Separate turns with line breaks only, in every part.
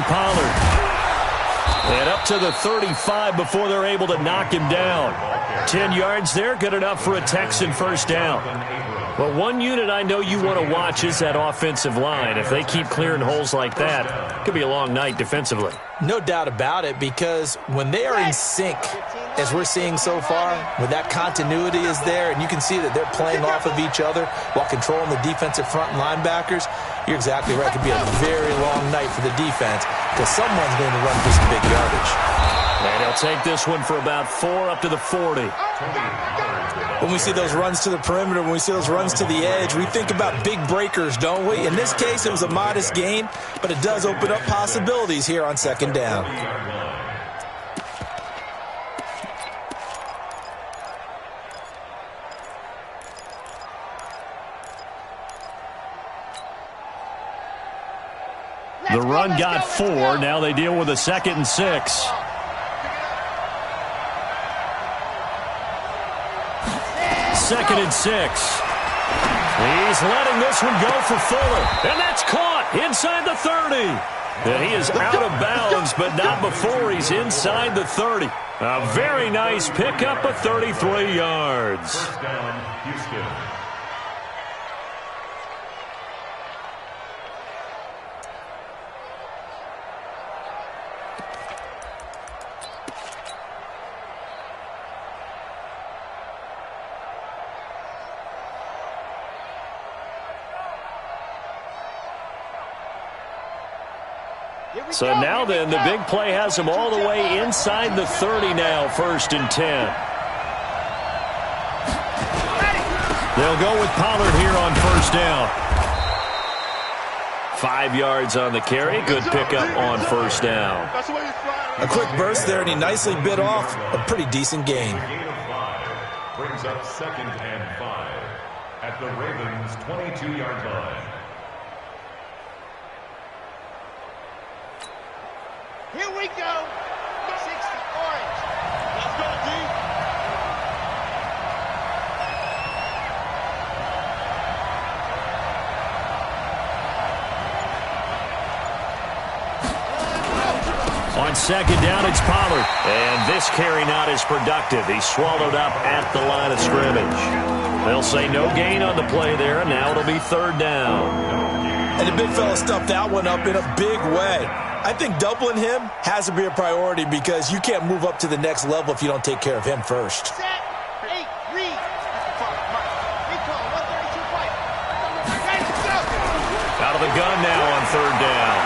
Pollard. And up to the 35 before they're able to knock him down. 10 yards there, good enough for a Texan first down. Well, one unit I know you want to watch is that offensive line. If they keep clearing holes like that, it could be a long night defensively.
No doubt about it, because when they are in sync, as we're seeing so far, when that continuity is there and you can see that they're playing off of each other while controlling the defensive front and linebackers, you're exactly right. It could be a very long night for the defense because someone's going to run for some big yardage.
And he'll take this one for about 4 up to the 40.
When we see those runs to the perimeter, when we see those runs to the edge, we think about big breakers, don't we? In this case, it was a modest gain, but it does open up possibilities here on second down.
The run got 4. Now they deal with a 2nd and 6. Second and 6. He's letting this one go for Fuller. And that's caught inside the 30. And he is out of bounds, but not before he's inside the 30. A very nice pickup of 33 yards.
First down, Houston.
So now then, the big play has him all the way inside the 30 now, 1st and 10. They'll go with Pollard here on 1st down. 5 yards on the carry. Good pickup on 1st down.
A quick burst there, and he nicely bit off a pretty decent gain.
Gain of 5 brings up 2nd and 5 at the Ravens' 22-yard line.
Here we go. 60 orange. Let's go, D.
On 2nd down, it's Pollard. And this carry not as productive. He's swallowed up at the line of scrimmage. They'll say no gain on the play there, and now it'll be 3rd down.
And the big fella stuffed that one up in a big way. I think doubling him has to be a priority because you can't move up to the next level if you don't take care of him first.
Set, 8, read.
Out of the gun now on 3rd down.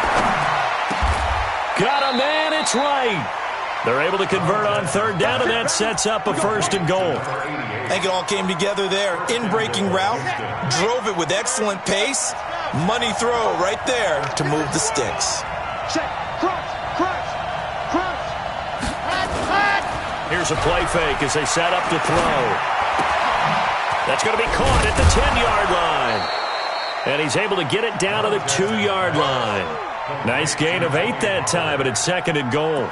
Got a man, it's right. They're able to convert on 3rd down, and that sets up a 1st and goal.
I think it all came together there. In-breaking route, drove it with excellent pace. Money throw right there to move the sticks.
Check, crunch.
Here's a play fake as they set up to throw. That's going to be caught at the 10-yard line. And he's able to get it down to the 2-yard line. Nice gain of 8 that time, but it's 2nd and goal.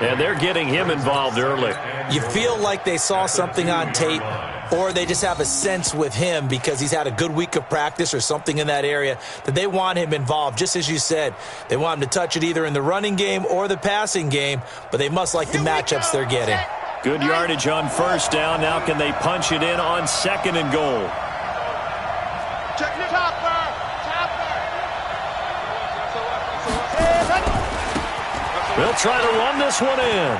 And they're getting him involved early.
You feel like they saw something on tape, or they just have a sense with him because he's had a good week of practice or something in that area that they want him involved. Just as you said, they want him to touch it either in the running game or the passing game, but they must like the matchups they're getting.
Good yardage on 1st down. Now can they punch it in on 2nd and goal? They'll try to run this one in.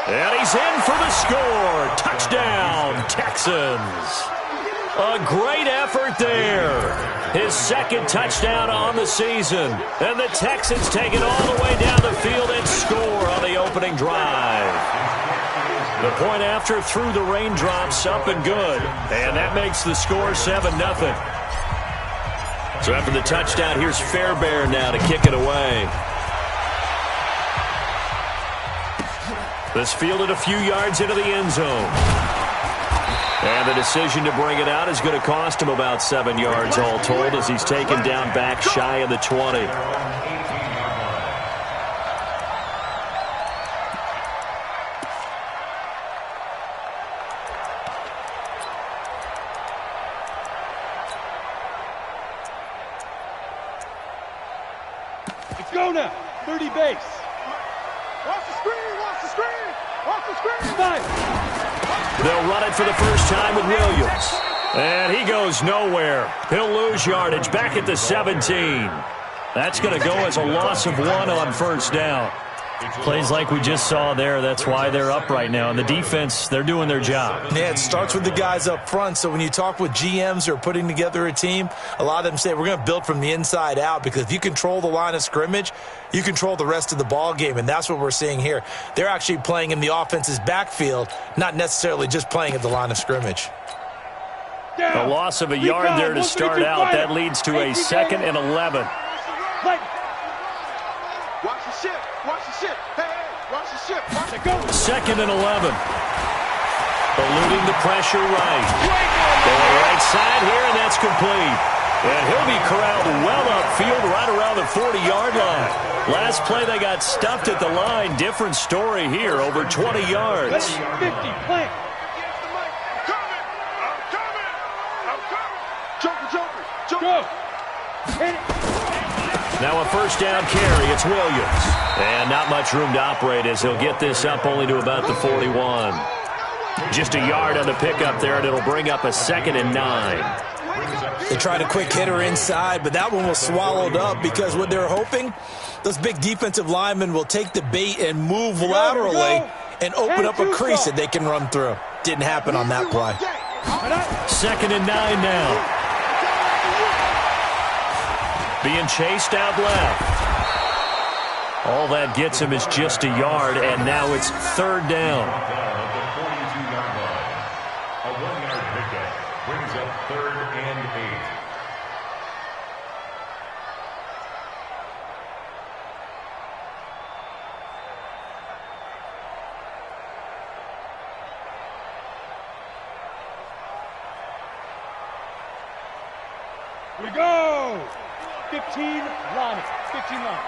And he's in for the score. Touchdown, Texans. A great effort there. His 2nd touchdown on the season. And the Texans take it all the way down the field and score on the opening drive. The point after through the raindrops, up and good. And that makes the score 7-0. So after the touchdown, here's Fairbairn now to kick it away. This fielded a few yards into the end zone. And the decision to bring it out is going to cost him about 7 yards all told as he's taken down back shy of the 20.
Let's go now.
30 base. Watch the screen, watch the screen, watch the screen.
They'll run it for the first time with Williams. And he goes nowhere. He'll lose yardage back at the 17. That's going to go as a loss of 1 on first down. Plays like we just saw there, that's why they're up right now. And the defense, they're doing their job.
Yeah, it starts with the guys up front. So when you talk with GMs who are putting together a team, a lot of them say we're going to build from the inside out, because if you control the line of scrimmage, you control the rest of the ball game, and that's what we're seeing here. They're actually playing in the offense's backfield, not necessarily just playing at the line of scrimmage.
A loss of a yard there to start out. That leads to a 2nd and 11.
Watch the ship. Watch the ship. Hey, watch the ship. Watch it go.
2nd and 11. Eluding the pressure right. Going right side here, and that's complete. And he'll be corralled well upfield right around the 40-yard line. Last play, they got stuffed at the line. Different story here, over 20 yards.
50, plant. Go. Hit it.
Now a first down carry. It's Williams. And not much room to operate as he'll get this up only to about the 41. Just a yard on the pickup there, and it'll bring up a 2nd and 9.
They tried a quick hitter inside, but that one was swallowed up because what they're hoping, those big defensive linemen will take the bait and move laterally and open up a crease that they can run through. Didn't happen on that play.
2nd and 9 now. Being chased out left. All that gets him is just a yard, and now it's 3rd down.
A 1-yard pickup brings up 3rd and 8.
We go. 15 line. 15 line.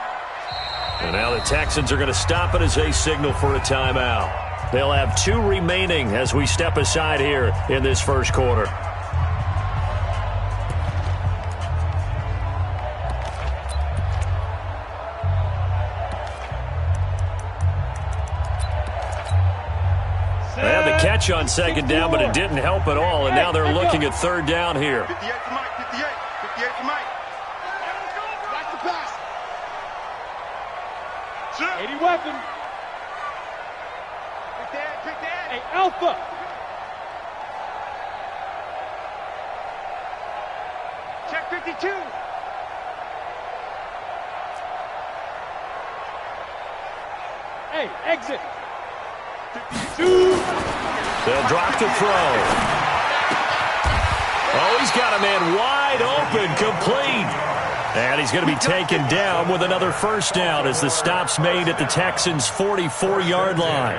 And now the Texans are going to stop it as they signal for a timeout. They'll have 2 remaining as we step aside here in this first quarter. They had the catch on 2nd down, but it didn't help at all, and now they're looking at 3rd down here.
58 to Mike. 58 to Mike. Watch the pass.
80 weapon.
Pick that.
Hey, Alpha.
Check 52.
Hey, exit. 52.
They'll drop the throw. Oh, he's got a man wide open, complete. And he's going to be taken down with another first down as the stop's made at the Texans' 44-yard line.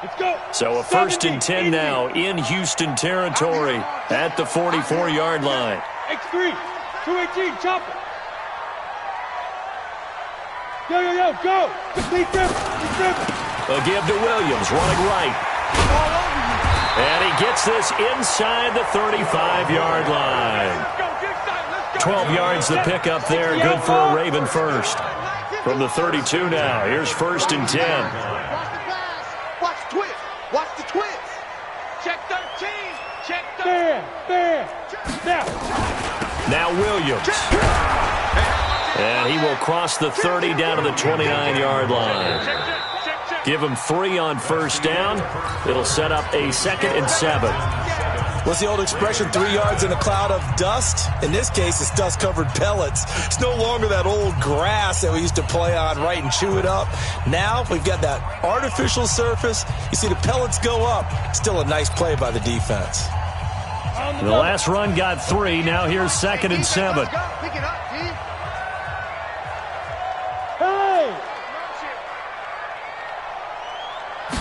Let's go.
So a 1st and 10 now in Houston territory at the 44-yard line.
X3. 218. Chopper. Yo, go! Complete dribble!
A give to Williams, running right. And he gets this inside the 35-yard line. 12 yards the pickup there, good for a Raven first. From the 32 now, here's 1st and 10.
Watch the pass. Watch the twist. Watch the twist. Check 13. Check 13.
Fair.
Now Williams. And he will cross the 30 down to the 29-yard line. Give him 3 on first down. It'll set up a 2nd and 7.
What's the old expression, 3 yards in a cloud of dust? In this case, it's dust-covered pellets. It's no longer that old grass that we used to play on, right, and chew it up. Now we've got that artificial surface. You see the pellets go up. Still a nice play by the defense.
The last run got 3. Now here's 2nd and 7.
Pick it up, T.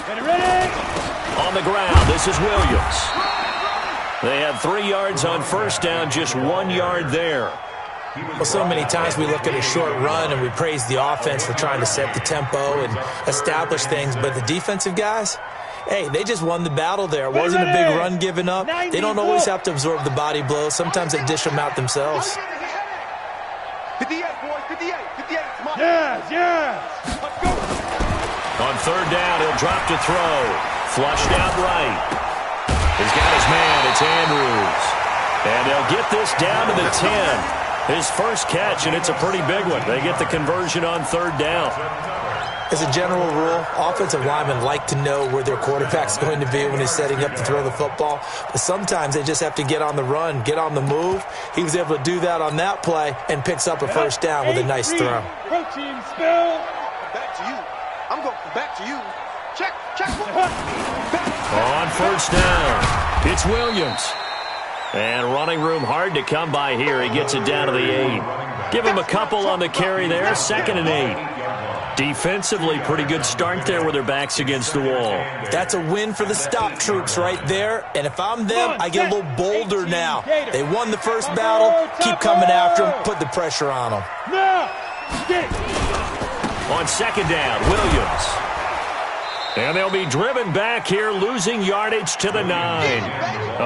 Ready?
On the ground, this is Williams. They had 3 yards on first down, just 1 yard there.
Well, so many times we look at a short run and we praise the offense for trying to set the tempo and establish things, but the defensive guys, hey, they just won the battle there. It wasn't a big run given up. They don't always have to absorb the body blows. Sometimes they dish them out themselves.
58, boys, 58, 58.
Yes.
Let's go.
On third down, he'll drop to throw. Flushed out right. He's got his man. It's Andrews. And they'll get this down to the 10. His first catch, and it's a pretty big one. They get the conversion on third down.
As a general rule, offensive linemen like to know where their quarterback's going to be when he's setting up to throw the football. But sometimes they just have to get on the run, get on the move. He was able to do that on that play and picks up a first down with a nice throw.
Protein spill.
Back to you. I'm going back to you. Check.
On first down, it's Williams. And running room hard to come by here. He gets it down to the 8. Give him a couple on the carry there. 2nd and 8. Defensively, pretty good start there with their backs against the wall.
That's a win for the stop troops right there. And if I'm them, I get a little bolder now. They won the first battle. Keep coming after them. Put the pressure on them.
On 2nd down, Williams. And they'll be driven back here, losing yardage to the 9.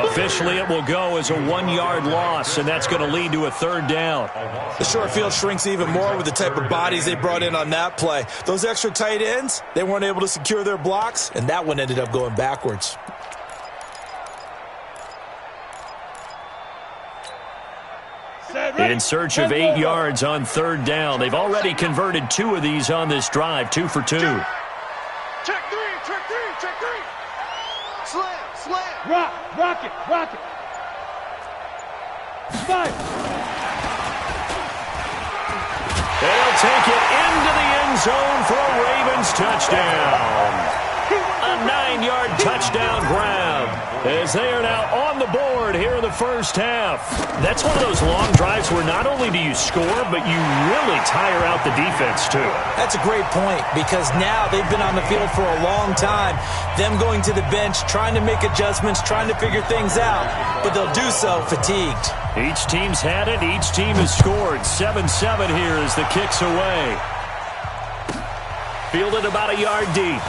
Officially, it will go as a 1-yard loss, and that's going to lead to a third down.
The short field shrinks even more with the type of bodies they brought in on that play. Those extra tight ends, they weren't able to secure their blocks, and that one ended up going backwards.
In search of 8 yards on third down. They've already converted 2 of these on this drive, 2 for 2.
Check three. Slam.
Rock it. Five.
They'll take it into the end zone for a Ravens touchdown. A 9-yard touchdown grab as they are now on the board here in the first half. That's one of those long drives where not only do you score, but you really tire out the defense too.
That's a great point because now they've been on the field for a long time. Them going to the bench, trying to make adjustments, trying to figure things out, but they'll do so fatigued.
Each team's had it. Each team has scored. 7-7 here as the kick's away. Fielded about a yard deep.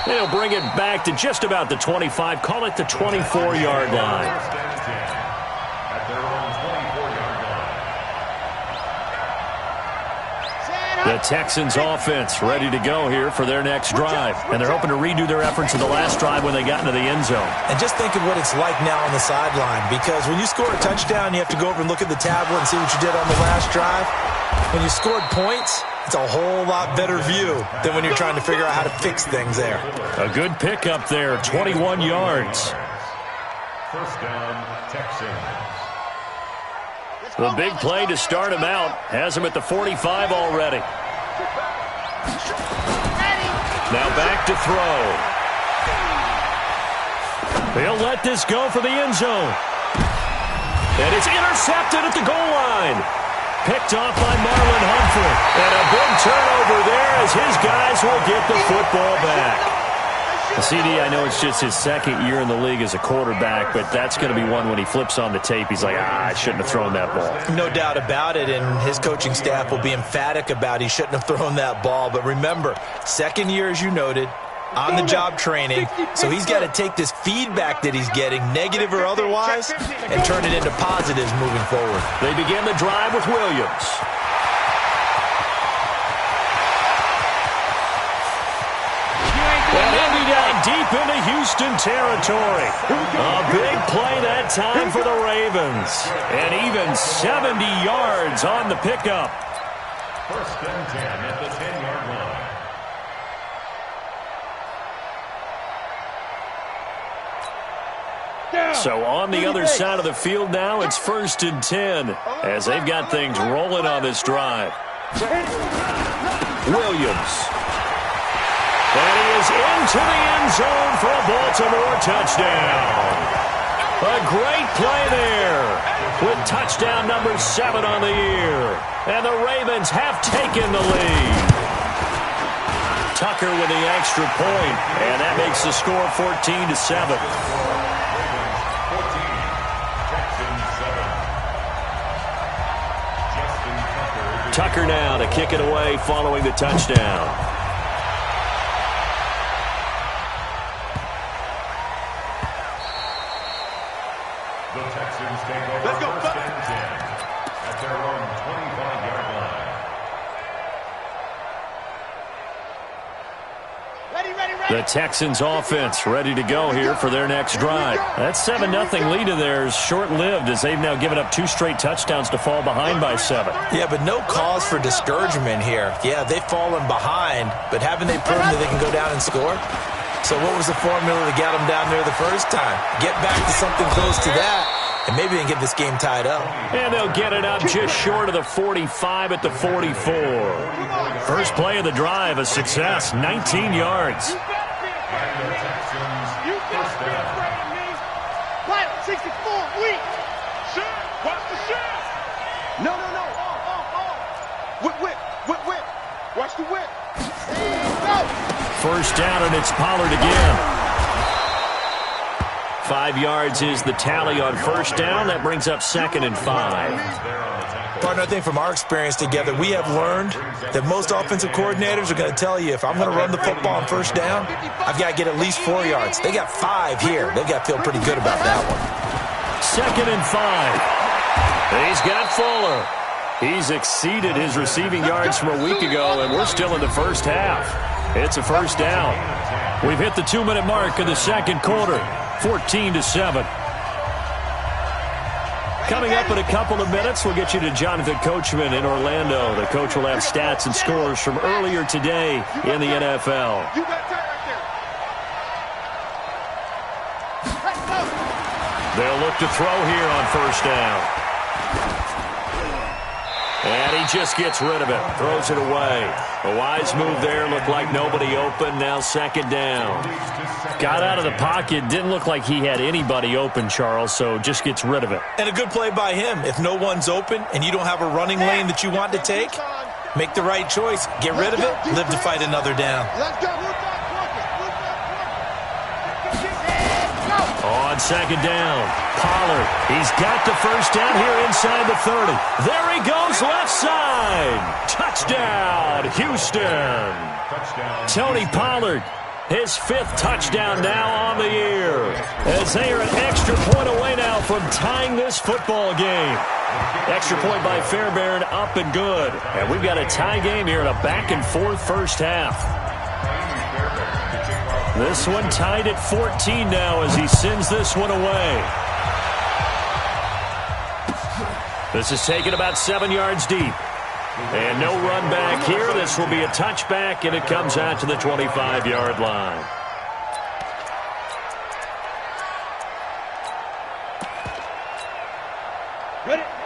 They'll bring it back to just about the 25. Call it the 24-yard line.
At their own 24-yard line.
The Texans offense ready to go here for their next drive. And they're hoping to redo their efforts in the last drive when they got into the end zone.
And just think of what it's like now on the sideline, because when you score a touchdown, you have to go over and look at the tablet and see what you did on the last drive. When you scored points, it's a whole lot better view than when you're trying to figure out how to fix things there.
A good pickup there, 21 yards.
First down, Texans.
The big play to start him out has him at the 45 already. Now back to throw. They'll let this go for the end zone. And it's intercepted at the goal line. Picked off by Marlon Humphrey. And a big turnover there as his guys will get the football back. CD, I know it's just his second year in the league as a quarterback, but that's going to be one when he flips on the tape. He's like, I shouldn't have thrown that ball.
No doubt about it, and his coaching staff will be emphatic about he shouldn't have thrown that ball. But remember, second year, as you noted, on-the-job training, so he's got to take this feedback that he's getting, negative or otherwise, and turn it into positives moving forward.
They begin the drive with Williams. And he'll be down deep into Houston territory. A big play that time for the Ravens. And even 70 yards on the pickup.
First and 10 at the 10-yard line.
So on the other side of the field now, it's first and 10 as they've got things rolling on this drive. Williams. And he is into the end zone for a Baltimore touchdown. A great play there with touchdown number 7 on the year. And the Ravens have taken the lead. Tucker with the extra point, and that makes the score 14-7. Tucker now to kick it away following the touchdown.
The Texans take over. Let's go. First and 10 at their own 25-yard line.
The Texans offense ready to go here for their next drive. That 7-0 lead of theirs short-lived as they've now given up 2 straight touchdowns to fall behind by 7.
Yeah, but no cause for discouragement here. Yeah, they've fallen behind, but haven't they proven that they can go down and score? So what was the formula to get them down there the first time? Get back to something close to that, and maybe they can get this game tied up.
And they'll get it up just short of the 45 at the 44. First play of the drive, a success, 19 yards.
And the Texans first down.
Quiet, 64, weak. Shit, watch the shit. No. Whip. Watch the whip. Go.
First down, and it's Pollard again. 5 yards is the tally on first down. That brings up 2nd and 5.
Partner, I think from our experience together, we have learned that most offensive coordinators are going to tell you, if I'm going to run the football on first down, I've got to get at least 4 yards. They got 5 here. They've got to feel pretty good about that one.
2nd and 5. He's got Fuller. He's exceeded his receiving yards from a week ago, and we're still in the first half. It's a first down. We've hit the 2-minute mark in the second quarter, 14-7. Coming up in a couple of minutes, we'll get you to Jonathan Coachman in Orlando. The coach will have stats and scores from earlier today in the NFL. They'll look to throw here on first down. And he just gets rid of it, throws it away. A wise move there, looked like nobody open, now 2nd down. Got out of the pocket, didn't look like he had anybody open, Charles, so just gets rid of it.
And a good play by him. If no one's open and you don't have a running lane that you want to take, make the right choice. Get rid of it, live to fight another down.
On 2nd down, Pollard. He's got the first down here inside the 30. There he goes, left side. Touchdown, Houston. Tony Pollard, his 5th touchdown now on the year, as they are an extra point away now from tying this football game. Extra point by Fairbairn, up and good. And we've got a tie game here in a back-and-forth first half. This one tied at 14 now as he sends this one away. This is taken about 7 yards deep. And no run back here. This will be a touchback, and it comes out to the 25-yard line.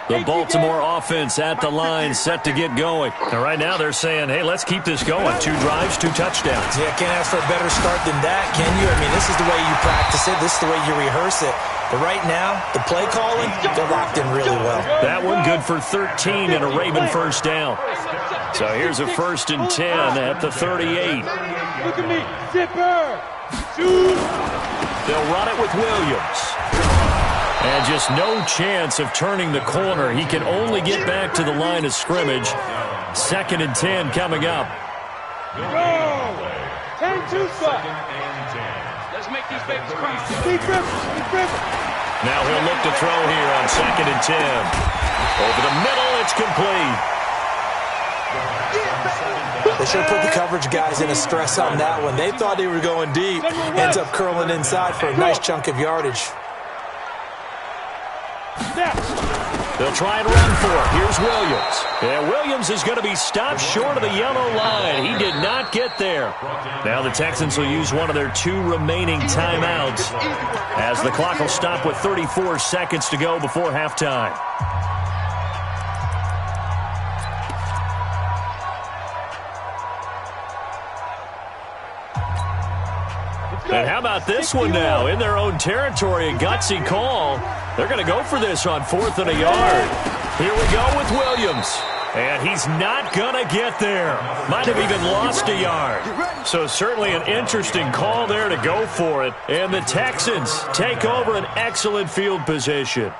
The Baltimore offense at the line, set to get going. And right now they're saying, hey, let's keep this going. 2 drives, 2 touchdowns.
Yeah, can't ask for a better start than that, can you? I mean, this is the way you practice it. This is the way you rehearse it. But right now, the play calling, they're locked in really well.
That one good for 13 and a Raven first down. So here's a 1st and 10 at the 38.
Look at me, zipper. Shoot.
They'll run it with Williams. And just no chance of turning the corner. He can only get back to the line of scrimmage. 2nd and 10 coming up.
Go. 10-2 spot.
Let's make these babies cry.
Keep dribbling.
Now he'll look to throw here on 2nd and 10. Over the middle, it's complete.
They should have put the coverage guys in a stress on that one. They thought they were going deep. Ends up curling inside for a nice chunk of yardage.
They'll try and run for it. Here's Williams. Yeah, Williams is going to be stopped short of the yellow line. He did not get there. Now the Texans will use one of their 2 remaining timeouts as the clock will stop with 34 seconds to go before halftime. And how about this one now? In their own territory, a gutsy call. They're going to go for this on 4th and a yard. Here we go with Williams. And he's not going to get there. Might have even lost a yard. So certainly an interesting call there to go for it. And the Texans take over an excellent field position.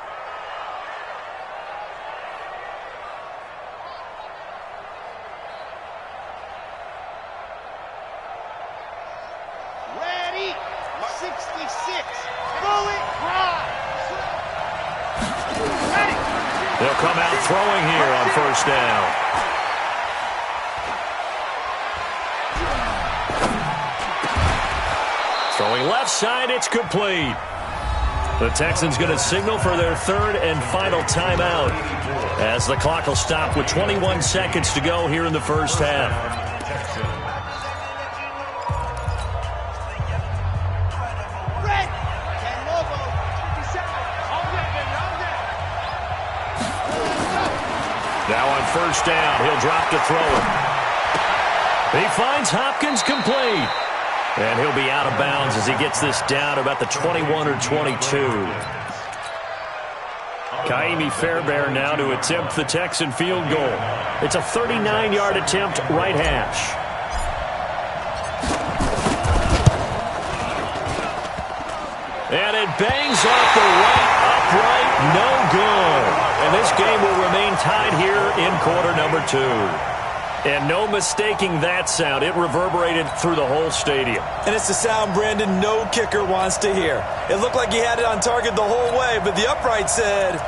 Throw it high. Ready.
They'll come out throwing here on first down. Throwing left side, it's complete. The Texans going to signal for their third and final timeout as the clock will stop with 21 seconds to go here in the first half. Now on first down, he'll drop to throw it. He finds Hopkins complete. And he'll be out of bounds as he gets this down about the 21 or 22. Kaimi Fairbairn now to attempt the Texan field goal. It's a 39-yard attempt, right hash. And it bangs off the right upright, no good. And this game will remain tied here in quarter number 2. And no mistaking that sound. It reverberated through the whole stadium.
And it's the sound, Brandon, no kicker wants to hear. It looked like he had it on target the whole way, but the upright said,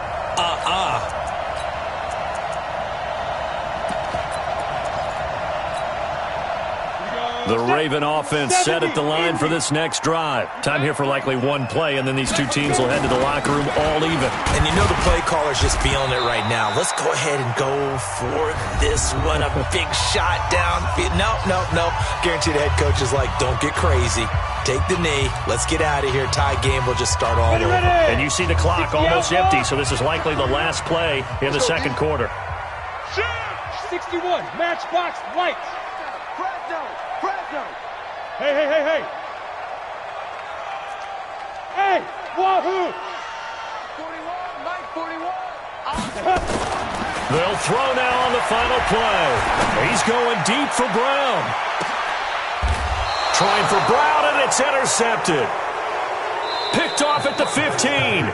The Raven offense set at the line for this next drive. Time here for likely one play, and then these two teams will head to the locker room all even.
And you know the play caller's just feeling it right now. Let's go ahead and go for this one. A big shot down. No. Guaranteed the head coach is like, don't get crazy. Take the knee. Let's get out of here. Tie game. We'll just start all over.
And you see the clock almost empty, so this is likely the last play in the second quarter.
61, matchbox lights. Hey. Hey, wahoo!
41, Mike 41.
They'll throw now on the final play. He's going deep for Brown. Trying for Brown, and it's intercepted. Picked off at the 15.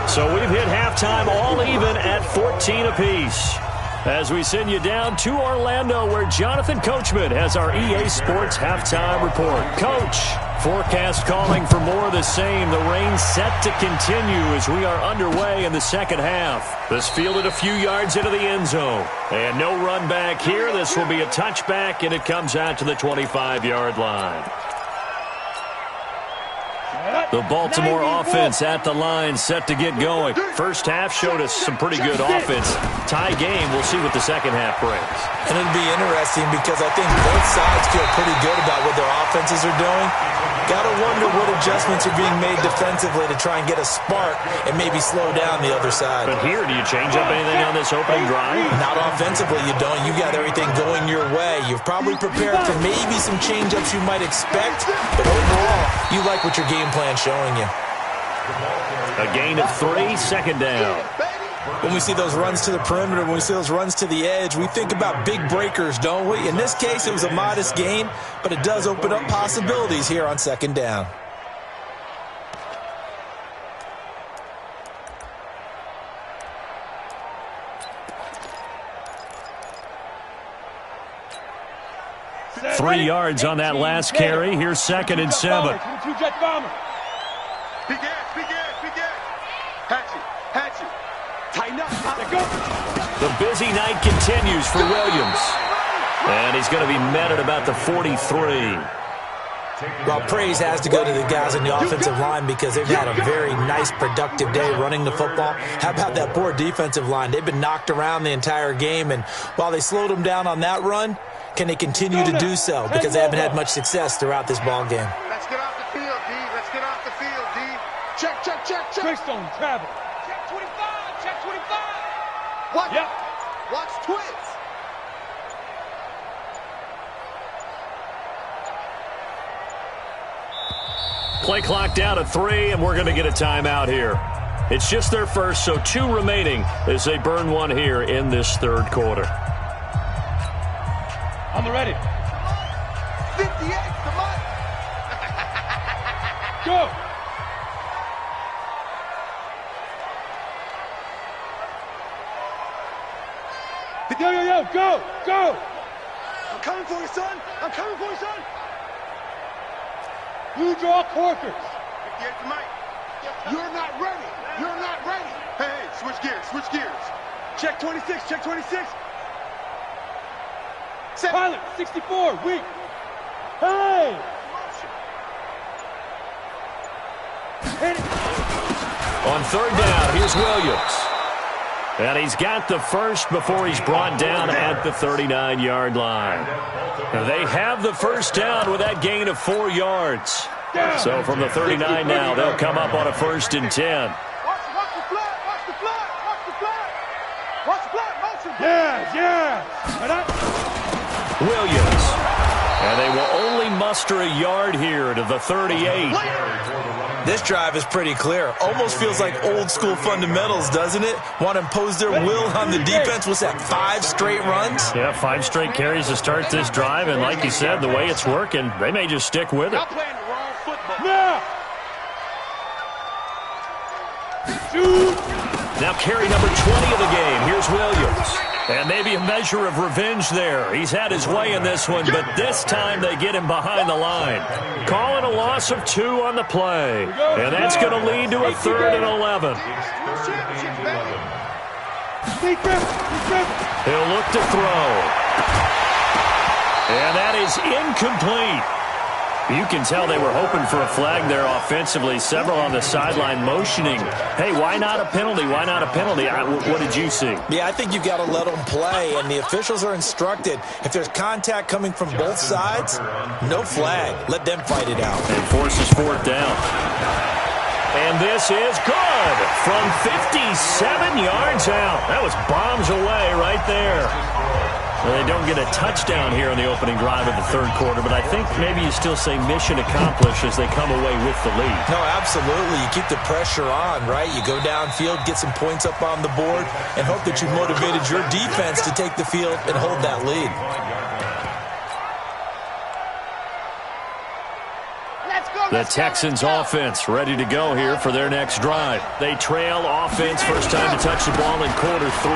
So we've hit halftime all even at 14 apiece. As we send you down to Orlando, where Jonathan Coachman has our EA Sports halftime report. Coach, forecast calling for more of the same. The rain set to continue as we are underway in the second half. This fielded a few yards into the end zone. And no run back here. This will be a touchback, and it comes out to the 25-yard line. The Baltimore offense at the line, set to get going. First half showed us some pretty good offense. Tie game, we'll see what the second half brings.
And it'll be interesting because I think both sides feel pretty good about what their offenses are doing. Got to wonder what adjustments are being made defensively to try and get a spark and maybe slow down the other side.
But here, do you change up anything on this opening drive?
Not offensively, you don't. You got everything going your way. You've probably prepared for maybe some change-ups you might expect, but overall, you like what your game plan's showing you.
A gain of 3, second down.
When we see those runs to the perimeter, when we see those runs to the edge, we think about big breakers, don't we? In this case, it was a modest gain, but it does open up possibilities here on second down.
Three yards on that last carry. Here's second and 7. The busy night continues for Williams. And he's going to be met at about the 43.
Well, praise has to go to the guys on the offensive line because they've had a very nice, productive day running the football. How about that poor defensive line? They've been knocked around the entire game, and while they slowed them down on that run, can they continue to do so? Because they haven't had much success throughout this ball game.
Let's get off the field, D. Let's get off the field, D. Check.
Trickstone, travel.
Check 25. Check 25. What?
Yep.
Watch twins.
Play clock down to 3, and we're going to get a timeout here. It's just their first, so 2 remaining as they burn one here in this third quarter.
On the ready.
58, come on.
Go. Yo, go.
I'm coming for you, son.
Blue draw corkers. You're not ready. You're not ready. Hey, switch gears, switch gears. Check 26, check 26. Pilot, 64, weak. Hey! Hit it.
On third down, here's Williams. And he's got the first before he's brought down at the 39-yard line. They have the first down with that gain of 4 yards. So from the 39 now, they'll come up on a 1st and 10.
Watch the flat, watch the flat, watch the flat. Watch the flat, motion. Yeah.
Williams. And they will only muster a yard here to the 38.
This drive is pretty clear. Almost feels like old school fundamentals, doesn't it? Want to impose their will on the defense. What's that, 5 straight runs?
Yeah, 5 straight carries to start this drive. And like you said, the way it's working, they may just stick with it. Now carry number 20 of the game. Here's Williams. And maybe a measure of revenge there. He's had his way in this one, but this time they get him behind the line. Calling a loss of 2 on the play. And that's going to lead to a 3rd and 11. He'll look to throw. And that is incomplete. You can tell they were hoping for a flag there offensively. Several on the sideline motioning, hey, why not a penalty? Why not a penalty? What did you see?
Yeah, I think you've got to let them play, and the officials are instructed. If there's contact coming from both sides, no flag. Let them fight it out.
And forces 4th down. And this is good from 57 yards out. That was bombs away right there. Well, they don't get a touchdown here on the opening drive of the 3rd quarter, but I think maybe you still say mission accomplished as they come away with the lead.
No, absolutely. You keep the pressure on, right? You go downfield, get some points up on the board, and hope that you motivated your defense to take the field and hold that lead.
The Texans offense ready to go here for their next drive. They trail offense, first time to touch the ball in quarter 3,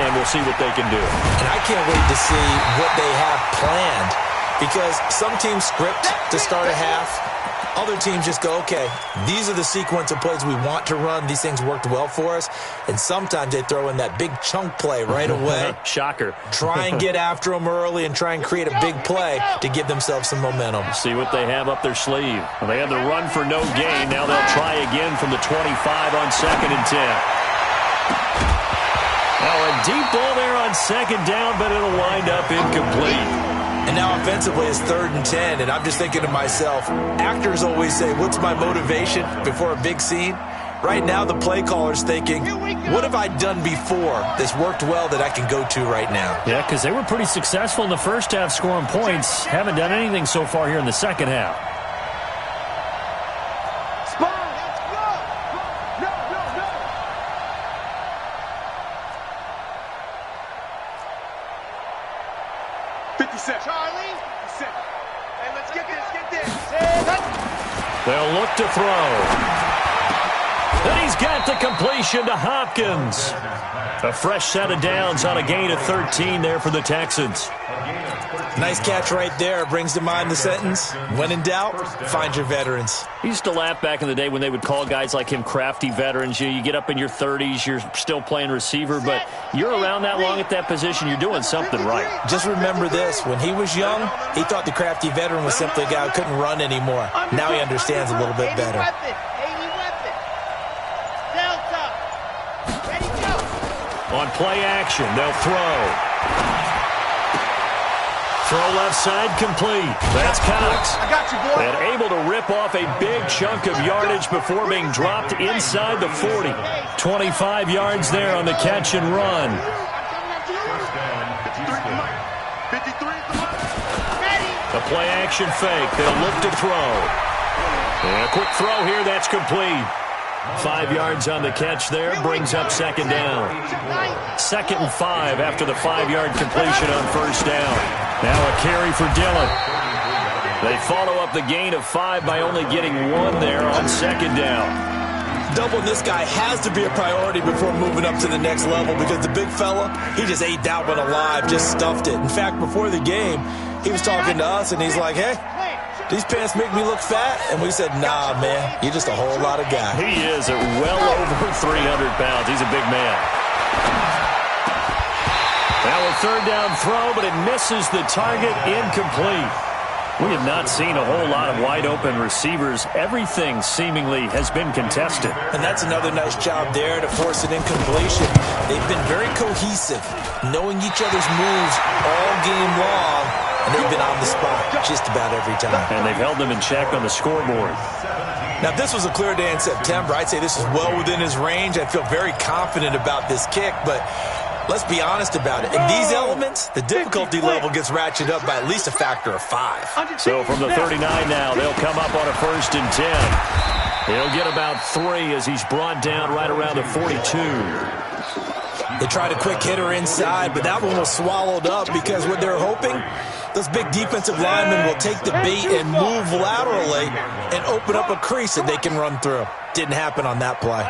and we'll see what they can do.
And I can't wait to see what they have planned, because some teams script to start a half. Other teams just go, okay, these are the sequence of plays we want to run. These things worked well for us. And sometimes they throw in that big chunk play right away.
Shocker.
Try and get after them early and try and create a big play to give themselves some momentum.
See what they have up their sleeve. Well, they had the run for no gain. Now they'll try again from the 25 on 2nd and 10. Now a deep ball there on 2nd down, but it'll wind up incomplete.
And now offensively it's 3rd and 10, and I'm just thinking to myself, actors always say, what's my motivation before a big scene? Right now the play caller's thinking, what have I done before that's worked well that I can go to right now?
Yeah, because they were pretty successful in the first half scoring points. Haven't done anything so far here in the second half.
Charlie, hey, let's get this.
They'll look to throw. And he's got the completion to Hopkins. A fresh set of downs on a gain of 13 there for the Texans.
Nice catch right there. Brings to mind the sentence, when in doubt, find your veterans.
He used to laugh back in the day when they would call guys like him crafty veterans. You get up in your 30s, you're still playing receiver, but you're around that long at that position, you're doing something right.
Just remember this, when he was young, he thought the crafty veteran was simply a guy who couldn't run anymore. Now he understands a little bit better.
On play action, they'll throw. Throw left side complete. That's Cox.
I got you, boy.
And able to rip off a big chunk of yardage before being dropped inside the 40. 25 yards there on the catch and run. A play action fake. They'll look to throw. And a quick throw here. That's complete. 5 yards on the catch there. Brings up 2nd down. 2nd and 5 after the 5-yard completion on 1st down. Now a carry for Dillon. They follow up the gain of 5 by only getting 1 there on 2nd down.
Doubling this guy has to be a priority before moving up to the next level, because the big fella, he just ate that one alive, just stuffed it. In fact, before the game, he was talking to us, and he's like, hey, these pants make me look fat. And we said, nah, man, you're just a whole lot of guy.
He is at well over 300 pounds. He's a big man. Now a third down throw, but it misses the target, incomplete. We have not seen a whole lot of wide-open receivers. Everything seemingly has been contested.
And that's another nice job there to force an incompletion. They've been very cohesive, knowing each other's moves all game long, and they've been on the spot just about every time.
And they've held them in check on the scoreboard.
Now, if this was a clear day in September, I'd say this is well within his range. I'd feel very confident about this kick, but let's be honest about it. In these elements, the difficulty level gets ratcheted up by at least a factor of 5.
So from the 39 now, they'll come up on a 1st and 10. He'll get about 3 as he's brought down right around the 42.
They tried a quick hitter inside, but that one was swallowed up because what they're hoping, those big defensive linemen will take the bait and move laterally and open up a crease that they can run through. Didn't happen on that play.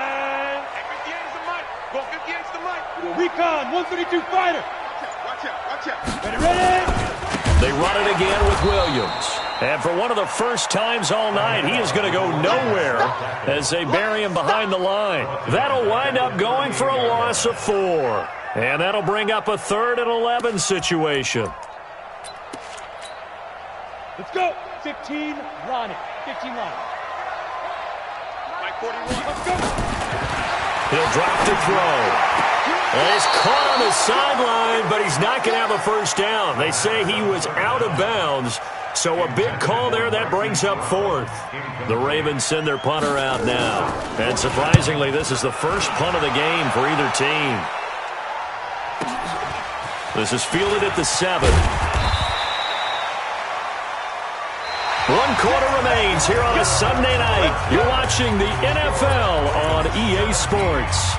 Recon, 132 fighter. Watch out. Ready?
They run it again with Williams. And for one of the first times all night, he is going to go nowhere as they bury him behind the line. That'll wind up going for a loss of 4. And that'll bring up a 3rd and 11 situation.
Let's go. 15, Ronnie. 15, Ronnie. Mike 41. Let's go.
He'll drop to throw. And he's caught on the sideline, but he's not going to have a first down. They say he was out of bounds, so a big call there that brings up 4th. The Ravens send their punter out now. And surprisingly, this is the first punt of the game for either team. This is fielded at the 7. 1 quarter remains here on a Sunday night. You're watching the NFL on EA Sports.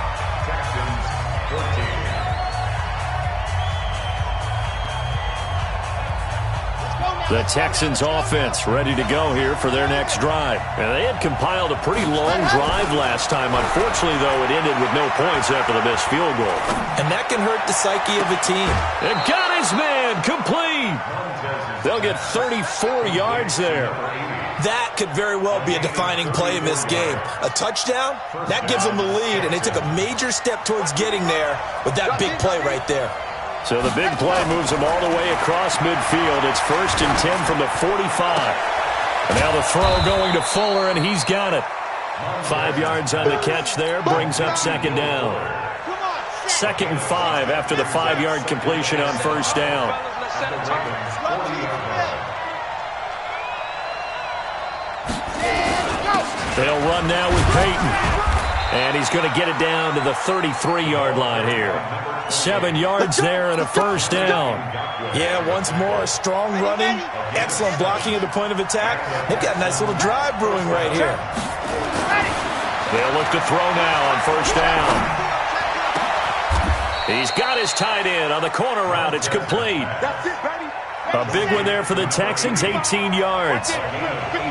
The Texans offense ready to go here for their next drive. And they had compiled a pretty long drive last time. Unfortunately, though, it ended with no points after the missed field goal.
And that can hurt the psyche of a team.
And got his man complete. They'll get 34 yards there.
That could very well be a defining play in this game. A touchdown, that gives them the lead, and they took a major step towards getting there with that big play right there.
So the big play moves them all the way across midfield. It's 1st and 10 from the 45. And now the throw going to Fuller, and he's got it. 5 yards on the catch there, brings up 2nd down. 2nd and 5 after the 5-yard completion on 1st down. They'll run now with Peyton. And he's going to get it down to the 33-yard line here. 7 yards there and a 1st down.
Yeah, once more, strong running, excellent blocking at the point of attack. They've got a nice little drive brewing right here.
They'll look to throw now on 1st down. He's got his tight end on the corner route. It's complete. A big one there for the Texans, 18 yards.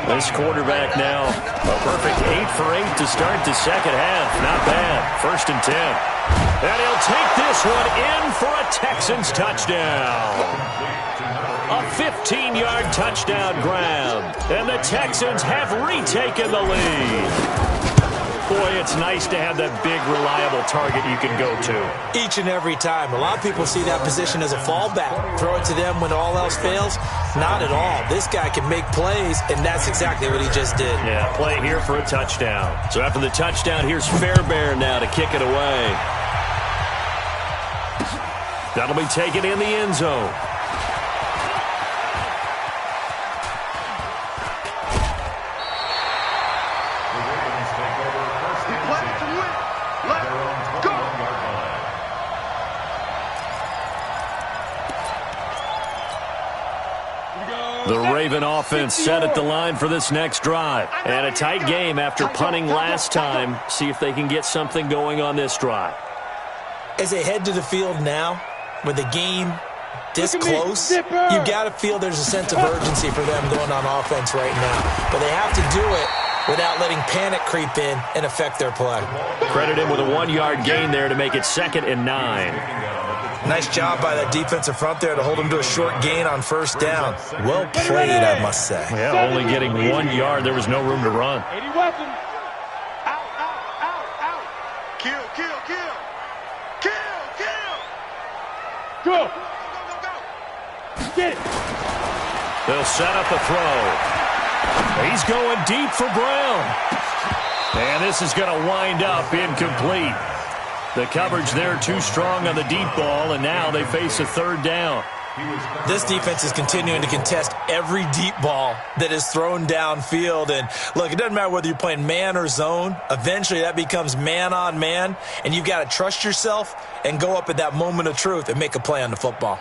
This quarterback now, a perfect 8 for 8 to start the second half. Not bad. 1st and 10. And he'll take this one in for a Texans touchdown. A 15-yard touchdown grab. And the Texans have retaken the lead. Boy, it's nice to have that big, reliable target you can go to.
Each and every time. A lot of people see that position as a fallback. Throw it to them when all else fails. Not at all. This guy can make plays, and that's exactly what he just did.
Yeah, play here for a touchdown. So after the touchdown, here's Fairbairn now to kick it away. That'll be taken in the end zone. The Raven offense set at the line for this next drive. And a tight game after punting last time. See if they can get something going on this drive.
As they head to the field now, with the game this close, you got to feel there's a sense of urgency for them going on offense right now. But they have to do it without letting panic creep in and affect their play.
Credit him with a 1-yard gain there to make it 2nd and 9.
Nice job by that defensive front there to hold him to a short gain on first down. Well played, I must say.
Yeah, only getting 1 yard. There was no room to run.
80 weapons.
Out. Kill.
Go. Get it.
They'll set up a throw. He's going deep for Brown. And this is going to wind up incomplete. The coverage there too strong on the deep ball, and now they face a third down.
This defense is continuing to contest every deep ball that is thrown downfield. And look, it doesn't matter whether you're playing man or zone. Eventually that becomes man on man, and you've got to trust yourself and go up at that moment of truth and make a play on the football.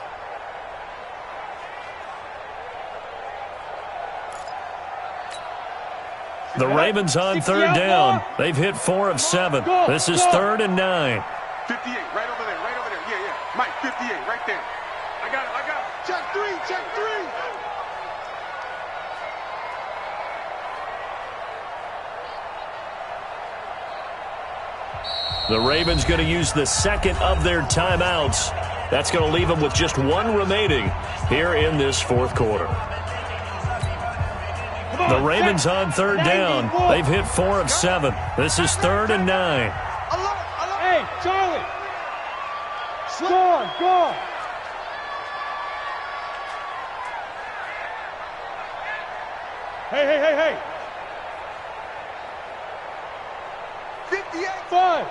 The Ravens on third down. They've hit 4 of 7. This is 3rd and 9.
58, right over there. Yeah. Mike, 58, right there. I got it. Check three.
The Ravens going to use the second of their timeouts. That's going to leave them with just 1 remaining here in this fourth quarter. The Ravens on third down. They've hit 4 of 7. This is 3rd and 9.
Hey, Charlie. Go. Hey.
58.
Buzz.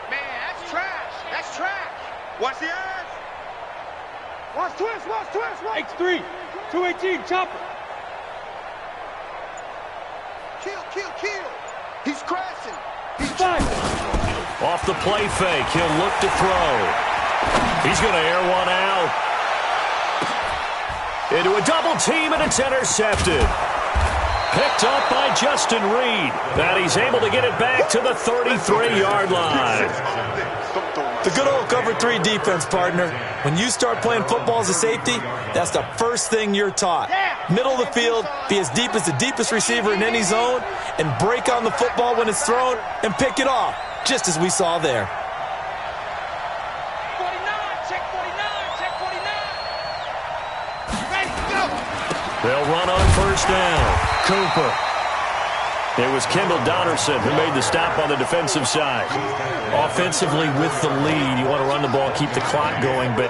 Man, that's trash. Watch the eyes. Watch twist.
X3. 218. Chopper.
Kill. He's crashing.
Five.
Off the play fake, he'll look to throw. He's going to air one out. Into a double team, and it's intercepted. Picked up by Justin Reed. And he's able to get it back to the 33-yard line.
The good old cover 3 defense, partner. When you start playing football as a safety, that's the first thing you're taught. Middle of the field, be as deep as the deepest receiver in any zone, and break on the football when it's thrown and pick it off, just as we saw there.
49, check 49. Ready, go.
They'll run on first down. Cooper. It was Kendall Donnerson who made the stop on the defensive side. Offensively with the lead, you want to run the ball, keep the clock going, but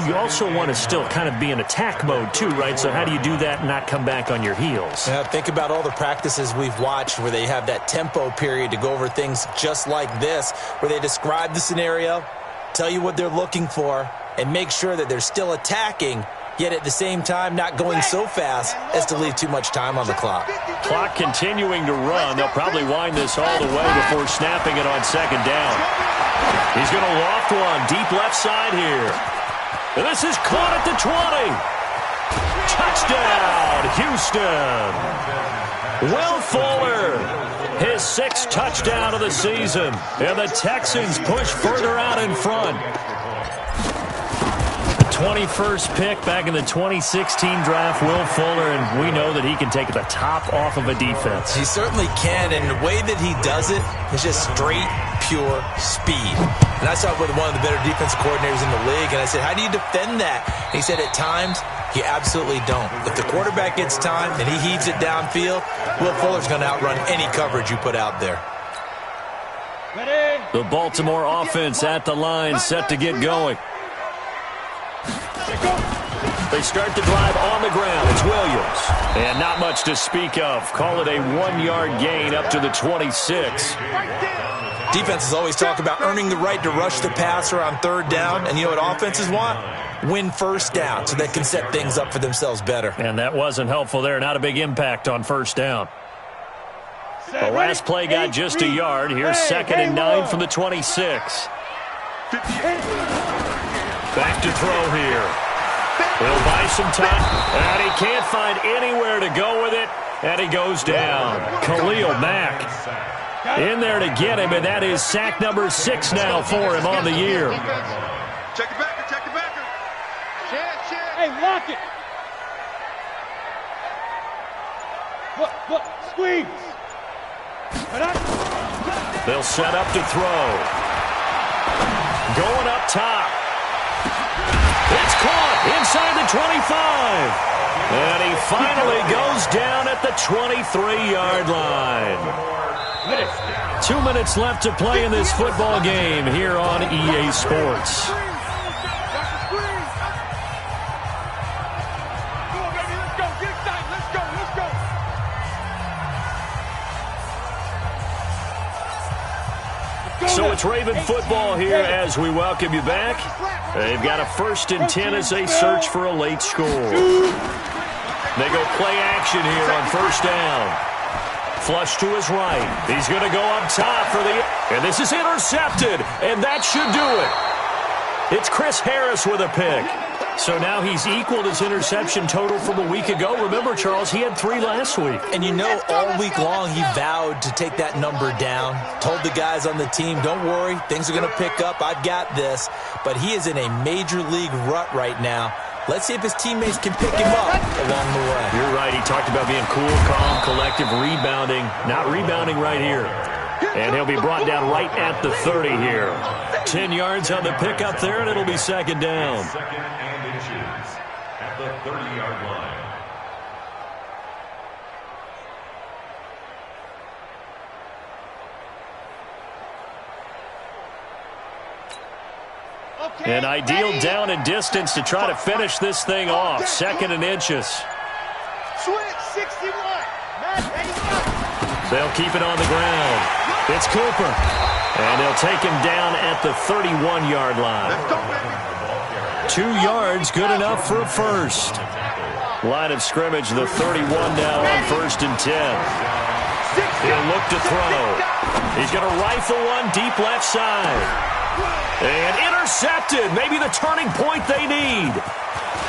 you also want to still kind of be in attack mode too, right? So how do you do that and not come back on your heels?
Yeah, think about all the practices we've watched where they have that tempo period to go over things just like this, where they describe the scenario, tell you what they're looking for, and make sure that they're still attacking, yet at the same time not going so fast as to leave too much time on the clock.
Clock continuing to run. They'll probably wind this all the way before snapping it on second down. He's going to loft one deep left side here. And this is caught at the 20. Touchdown, Houston. Will Fuller, his 6th touchdown of the season. And the Texans push further out in front. 21st pick back in the 2016 draft, Will Fuller, and we know that he can take the top off of a defense.
He certainly can, and the way that he does it is just straight, pure speed. And I saw it with one of the better defense coordinators in the league, and I said, how do you defend that? And he said, at times, you absolutely don't. If the quarterback gets time and he heaves it downfield, Will Fuller's going to outrun any coverage you put out there.
Ready.
The Baltimore offense at the line, set to get going. They start the drive on the ground. It's Williams. And not much to speak of. Call it a 1-yard gain up to the 26.
Defenses always talk about earning the right to rush the passer on third down. And you know what offenses want? Win first down so they can set things up for themselves better.
And that wasn't helpful there. Not a big impact on first down. The last play got just a yard. Here's 2nd and 9 from the 26. Back to throw here. He'll buy some time, and he can't find anywhere to go with it, and he goes down. Khalil Mack in there to get him, and that is sack number 6 now for him on the year.
Check the backer. Check.
Hey, lock it. Look, squeeze.
They'll set up to throw. Going up top. It's caught inside the 25. And he finally goes down at the 23-yard line. 2 minutes left to play in this football game here on EA Sports. So it's Raven football here as we welcome you back. They've got a 1st and 10 as they search for a late score. They go play action here on 1st down. Flush to his right. He's going to go up top for the... And this is intercepted, and that should do it. It's Chris Harris with a pick. So now he's equaled his interception total from a week ago. Remember, Charles, he had 3 last week.
And you know, all week long he vowed to take that number down. Told the guys on the team, don't worry, things are going to pick up. I've got this. But he is in a major league rut right now. Let's see if his teammates can pick him up along the way.
You're right. He talked about being cool, calm, collective, rebounding. Not rebounding right here. And he'll be brought down right at the 30 here. 10 yards on the pickup there, and it'll be 2nd down.
2nd and inches at the 30-yard line.
An ideal down and distance to try to finish this thing off. 2nd and inches.
Switch 61.
They'll keep it on the ground. It's Cooper. And they'll take him down at the 31-yard line. 2 yards, good enough for a first. Line of scrimmage, the 31 now on 1st and 10. He'll look to throw. He's going to rifle one deep left side. And intercepted. Maybe the turning point they need.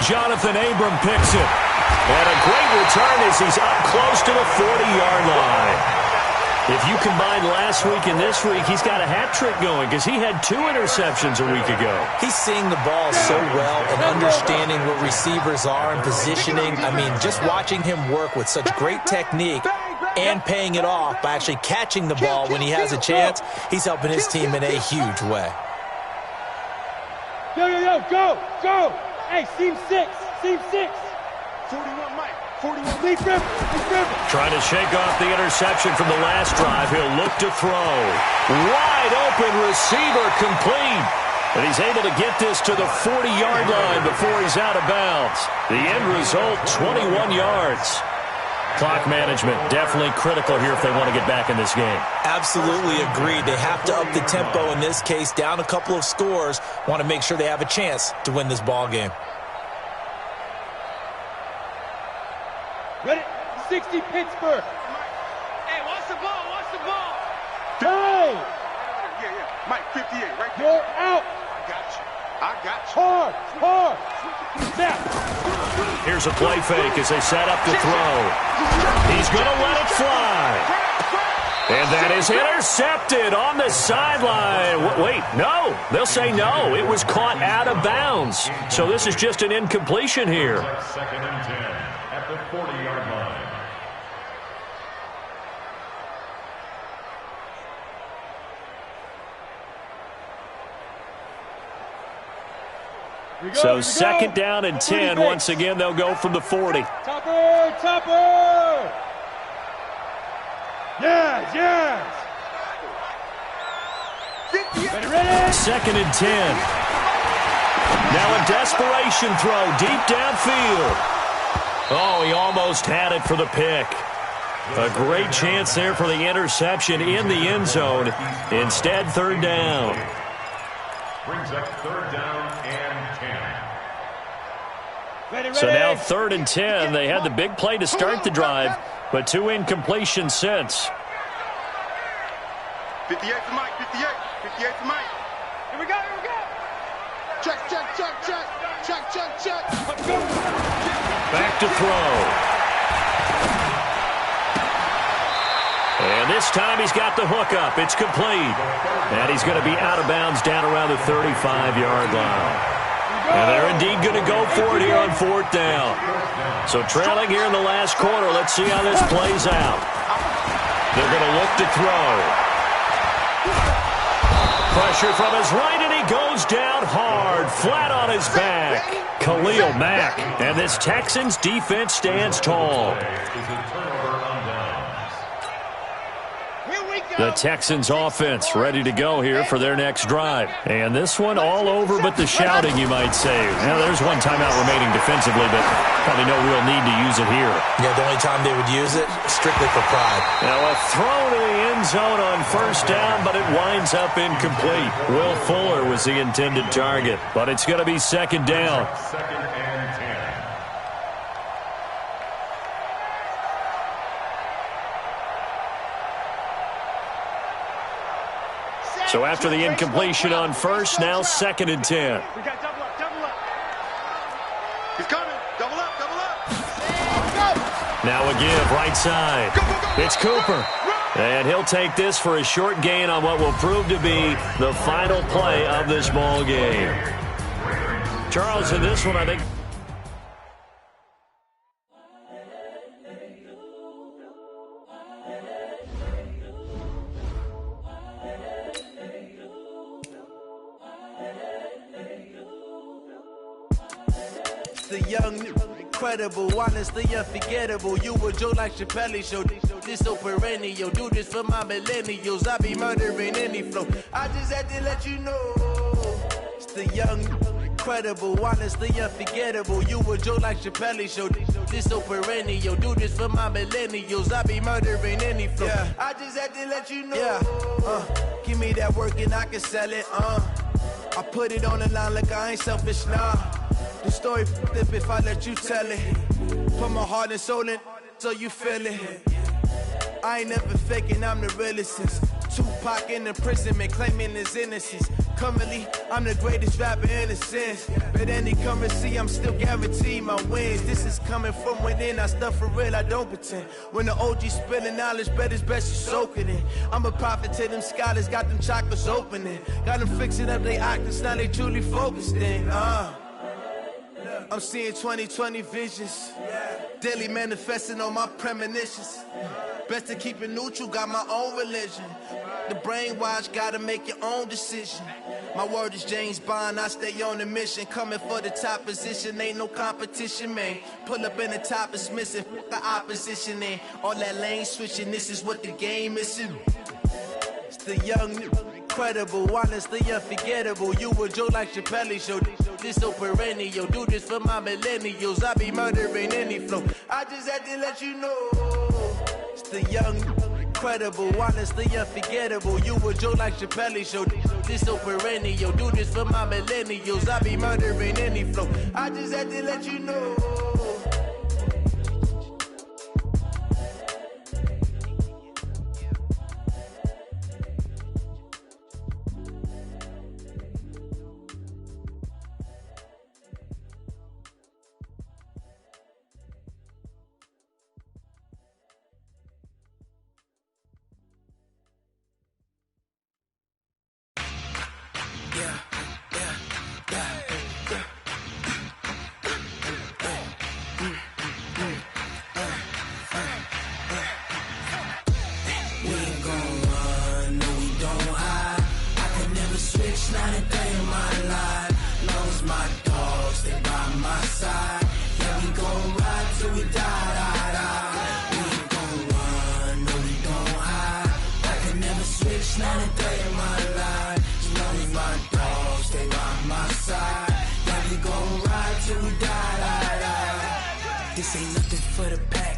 Jonathan Abram picks it. And a great return as he's up close to the 40-yard line. If you combine last week and this week, he's got a hat trick going because he had 2 interceptions a week ago.
He's seeing the ball so well and understanding what receivers are and positioning. I mean, just watching him work with such great technique and paying it off by actually catching the ball when he has a chance, he's helping his team in a huge way.
Yo, go! Hey, seam 6.
41, Mike. 41.
Leaf River.
Trying to shake off the interception from the last drive. He'll look to throw. Wide open receiver complete. And he's able to get this to the 40-yard line before he's out of bounds. The end result, 21 yards. Clock management definitely critical here if they want to get back in this game.
Absolutely agreed. They have to up the tempo in this case, down a couple of scores. Want to make sure they have a chance to win this ball game.
Ready? 60 Pittsburgh.
Hey, watch the ball.
Hey!
Yeah. Mike, 58, right there.
You're out.
I got you.
Hard. Snap.
Here's a play fake as they set up to throw. He's going to let it fly. And that is intercepted on the sideline. Wait, no. They'll say no. It was caught out of bounds. So this is just an incompletion here.
2nd and 10 at the 40-yard line.
So 2nd down and 10. Once again, they'll go from the 40.
Topper! Yes! Ready?
2nd and 10. Now a desperation throw deep downfield. Oh, he almost had it for the pick. A great chance there for the interception in the end zone. Instead, 3rd down.
Brings up 3rd down and 10.
So now 3rd and 10. They had the big play to start the drive, but 2 incompletions since.
58 for Mike. 58 for Mike.
Here we go.
Check.
Back to throw. And this time he's got the hook up. It's complete. And he's going to be out of bounds down around the 35-yard line. And they're indeed going to go for it here on 4th down. So trailing here in the last quarter. Let's see how this plays out. They're going to look to throw. Pressure from his right, and he he goes down hard, flat on his back. Khalil Mack. And this Texans defense stands tall. The Texans offense ready to go here for their next drive. And this one all over but the shouting, you might say. Now, there's one timeout remaining defensively, but probably no real need to use it here.
Yeah, the only time they would use it, strictly for pride.
Now, a throw to the end zone on first down, but it winds up incomplete. Will Fuller was the intended target, but it's going to be second down.
Second and 10.
So after the incompletion on first, now second and 10.
We got double up, double up.
He's coming. Double up, double up.
Now a give, right side. It's Cooper. And he'll take this for a short gain on what will prove to be the final play of this ball game. Charles, in this one, I think.
The young, incredible, honestly unforgettable. You a Joe like Chappelle show. This so perennial. Do this for my millennials. I be murdering any flow. I just had to let you know. It's the young, incredible, honestly unforgettable. You a Joe like Chappelle show. This so perennial. Do this for my millennials. I be murdering any flow. Yeah. I just had to let you know. Yeah. Give me that work and I can sell it. I put it on the line like I ain't selfish, nah. The story flip if I let you tell it. Put my heart and soul in so you feel it. I ain't never faking, I'm the realest since Tupac in imprisonment, claiming his innocence. Currently, I'm the greatest rapper in a sense. But any currency, I'm still guaranteed my wins. This is coming from within, I stuff for real, I don't pretend. When the OG spilling knowledge, bet it's best you soak it in. I'm a prophet to them scholars, got them chakras opening. Got them fixing up their octaves, now they truly focused in. I'm seeing 2020 visions. Daily manifesting on my premonitions. Best to keep it neutral, got my own religion. The brainwash, gotta make your own decision. My word is James Bond, I stay on the mission. Coming for the top position, ain't no competition, man. Pull up in the top, it's missing, the opposition in. All that lane switching, this is what the game is. It's the young, incredible, honestly unforgettable. You a Joe like Chappelle show. This so perennial. Do this for my millennials. I be murdering any flow. I just had to let you know. It's the young, incredible, honestly unforgettable. You a Joe like Chappelle show. This so perennial. Do this for my millennials. I be murdering any flow. I just had to let you know. This ain't nothing for the pack.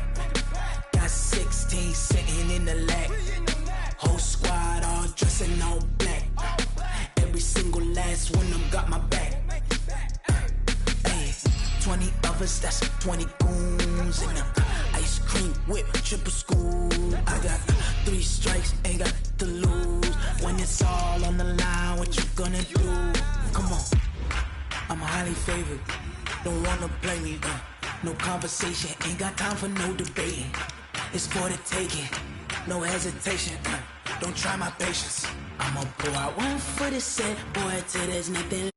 Got 16 sitting in the lag. Whole squad all dressing all black. Every single last one of them got my back. Hey, 20 of us, that's 20 goons in them. Ice cream whip, triple scoop. I got 3 strikes, ain't got to lose. When it's all on the line, what you gonna do? Come on, I'm highly favored. Don't wanna play me, no conversation, ain't got time for no debating. It's for the taking, no hesitation. Don't try my patience. I'ma pour out one for the set, boy, till there's nothing.